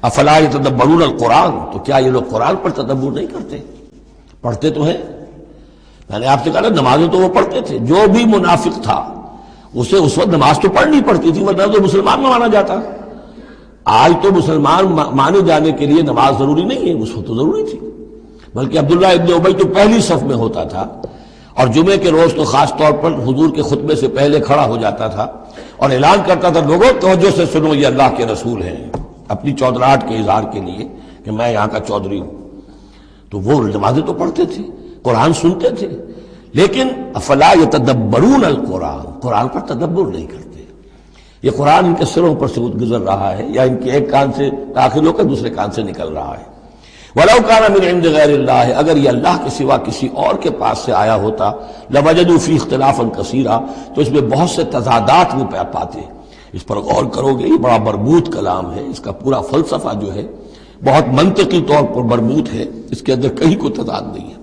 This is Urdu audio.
افلا یتدبرون القرآن، تو کیا یہ لوگ قرآن پر تدبر نہیں کرتے؟ پڑھتے تو ہیں، میں نے آپ سے کہا نا نمازیں تو وہ پڑھتے تھے، جو بھی منافق تھا اسے اس وقت نماز تو پڑھنی پڑتی تھی ورنہ تو مسلمان نہ مانا جاتا۔ آج تو مسلمان مانے جانے کے لیے نماز ضروری نہیں ہے، اس وقت تو ضروری تھی، بلکہ عبداللہ ابن ابی تو پہلی صف میں ہوتا تھا، اور جمعے کے روز تو خاص طور پر حضور کے خطبے سے پہلے کھڑا ہو جاتا تھا اور اعلان کرتا تھا لوگوں توجہ سے سنو، یہ اللہ کے رسول ہیں، اپنی چودراہٹ کے اظہار کے لیے کہ میں یہاں کا چودھری ہوں۔ تو وہ نمازیں تو پڑھتے تھے، قرآن سنتے تھے، لیکن افلا یتدبرون القرآن، قرآن پر تدبر نہیں کرتے۔ یہ قرآن ان کے سروں پر سے گزر رہا ہے، یا ان کے ایک کان سے داخل ہو کر دوسرے کان سے نکل رہا ہے۔ وَلَوْ كَانَ مِنْ عِنْدِ غَيْرِ اللَّهِ، اگر یہ اللہ کے سوا کسی اور کے پاس سے آیا ہوتا، لَوَجَدُوا فِيهِ اخْتِلَافًا كَثِيرًا، تو اس میں بہت سے تضادات وہ پاتے۔ اس پر غور کرو گے، یہ بڑا مربوط کلام ہے، اس کا پورا فلسفہ جو ہے بہت منطقی طور پر مربوط ہے، اس کے اندر کہیں کوئی تضاد نہیں ہے۔